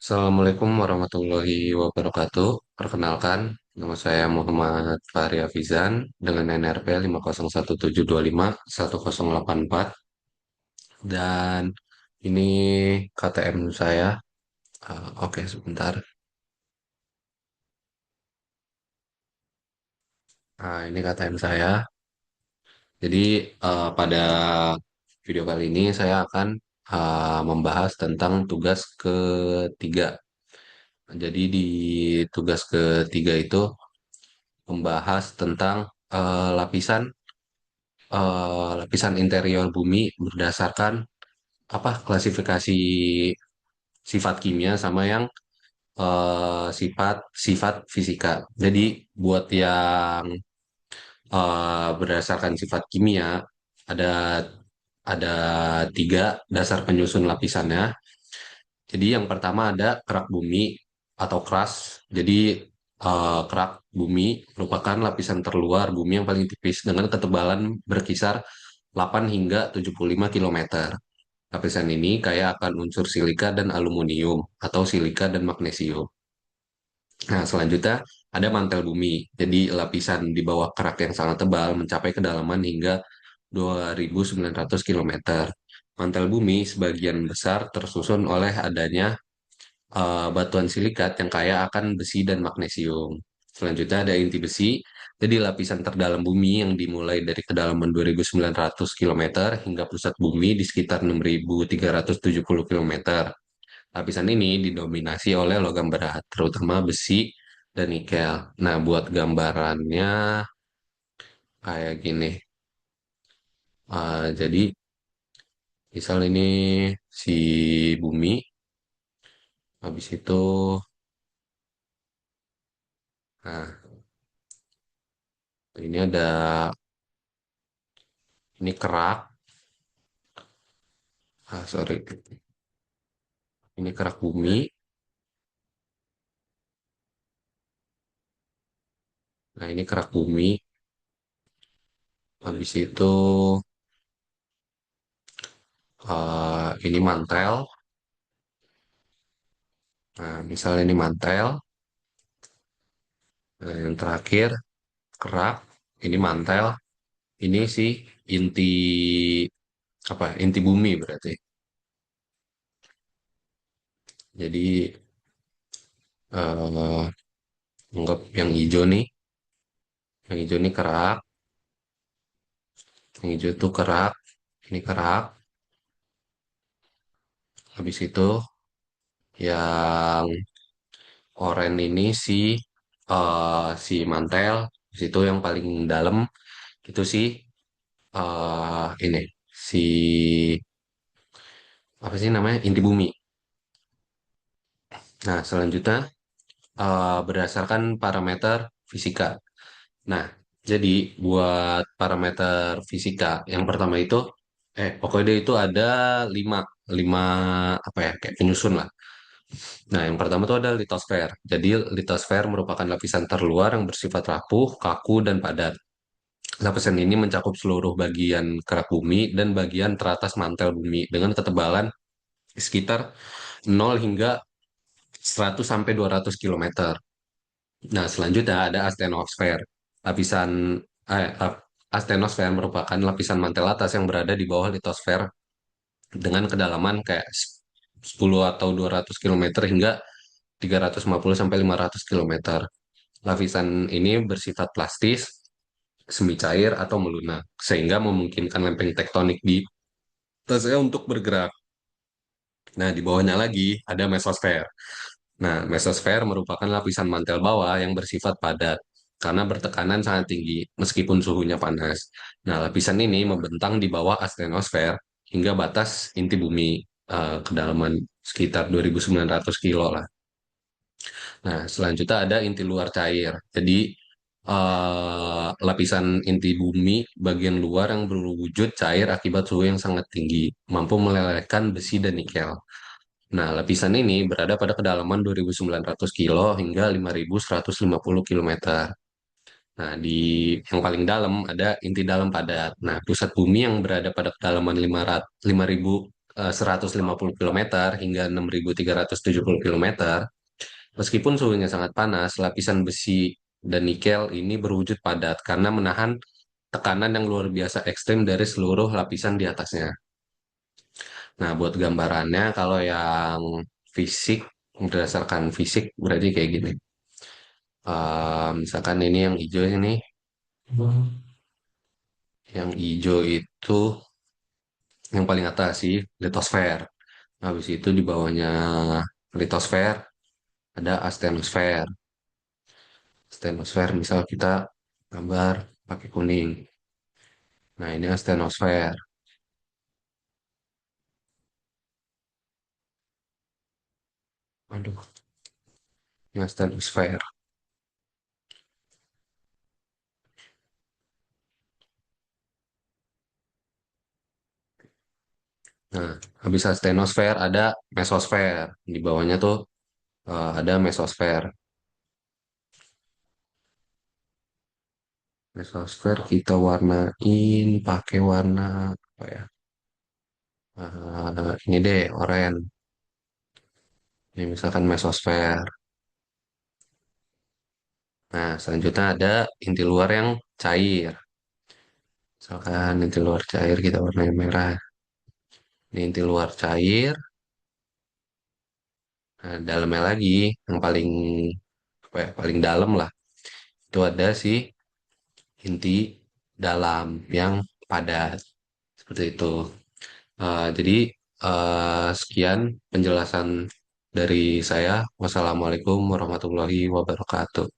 Assalamualaikum warahmatullahi wabarakatuh. Perkenalkan, nama saya Muhammad Fahri Hafizan dengan NRP 50177251084 dan ini KTM saya. Oke, sebentar. Ini KTM saya. Jadi pada video kali ini saya akan membahas tentang tugas ketiga. Jadi di tugas ketiga itu membahas tentang lapisan interior bumi berdasarkan apa klasifikasi sifat kimia sama yang sifat sifat fisika. Jadi buat yang berdasarkan sifat kimia ada ada tiga dasar penyusun lapisannya. Jadi yang pertama ada kerak bumi atau crust. Jadi kerak bumi merupakan lapisan terluar bumi yang paling tipis dengan ketebalan berkisar 8 hingga 75 kilometer. Lapisan ini kaya akan unsur silika dan aluminium atau silika dan magnesium. Nah, selanjutnya ada mantel bumi. Jadi lapisan di bawah kerak yang sangat tebal mencapai kedalaman hingga 2.900 kilometer. Mantel bumi sebagian besar tersusun oleh adanya batuan silikat yang kaya akan besi dan magnesium. Selanjutnya ada inti besi. Jadi lapisan terdalam bumi yang dimulai dari kedalaman 2.900 kilometer hingga pusat bumi di sekitar 6.370 kilometer. Lapisan ini didominasi oleh logam berat, terutama besi dan nikel. Nah, buat gambarannya kayak gini. Jadi, misal ini si bumi, habis itu, nah, ini ada, ini kerak, sorry, ini kerak bumi, nah ini kerak bumi, habis itu, ini mantel, nah, misal ini mantel, nah, yang terakhir, kerak, ini mantel, ini sih inti apa inti bumi berarti. Jadi eh anggap yang hijau nih kerak, yang hijau itu kerak, ini kerak. Habis itu yang oranye ini si mantel, habis itu yang paling dalam itu sih ini si apa sih namanya inti bumi. Nah, selanjutnya berdasarkan parameter fisika. Nah, jadi buat parameter fisika yang pertama itu, pokoknya dia itu ada lima, lima apa ya, kayak penyusun lah. Nah, yang pertama itu ada litosfer. Jadi litosfer merupakan lapisan terluar yang bersifat rapuh, kaku, dan padat. Lapisan ini mencakup seluruh bagian kerak bumi dan bagian teratas mantel bumi dengan ketebalan sekitar 0 hingga 100 sampai 200 kilometer. Nah, selanjutnya ada astenosfer. Lapisan astenosfer merupakan lapisan mantel atas yang berada di bawah litosfer dengan kedalaman kayak 10 atau 200 kilometer hingga 350 sampai 500 kilometer. Lapisan ini bersifat plastis, semi cair atau melunak sehingga memungkinkan lempeng tektonik di atasnya untuk bergerak. Nah, di bawahnya lagi ada mesosfer. Nah, mesosfer merupakan lapisan mantel bawah yang bersifat padat karena bertekanan sangat tinggi meskipun suhunya panas. Nah, lapisan ini membentang di bawah astenosfer hingga batas inti bumi, kedalaman sekitar 2.900 kilo lah. Nah, selanjutnya ada inti luar cair. Jadi, lapisan inti bumi bagian luar yang berwujud cair akibat suhu yang sangat tinggi, mampu melelehkan besi dan nikel. Nah, lapisan ini berada pada kedalaman 2.900 kilo hingga 5.150 kilometer. Nah, di yang paling dalam ada inti dalam padat. Nah, pusat bumi yang berada pada kedalaman 500 150 km hingga 6.370 km. Meskipun suhunya sangat panas, lapisan besi dan nikel ini berwujud padat karena menahan tekanan yang luar biasa ekstrim dari seluruh lapisan di atasnya. Nah, buat gambarannya, kalau yang fisik, berdasarkan fisik, berarti kayak gini. Misalkan ini yang hijau ini, yang hijau itu yang paling atas sih, litosfer. Habis itu di bawahnya litosfer ada astenosfer. Astenosfer, misal kita gambar pakai kuning. Nah, ini astenosfer. Aduh, ini astenosfer. Nah, habis astenosfer ada mesosfer. Di bawahnya tuh ada mesosfer. Mesosfer kita warnain pakai warna apa ya? Ini deh, oranye. Ini misalkan mesosfer. Nah, selanjutnya ada inti luar yang cair. Misalkan inti luar cair kita warnai merah. Ini inti luar cair. Nah, dalamnya lagi yang paling apa ya, paling dalam lah. Itu ada si inti dalam yang padat. Seperti itu. Jadi sekian penjelasan dari saya. Wassalamualaikum warahmatullahi wabarakatuh.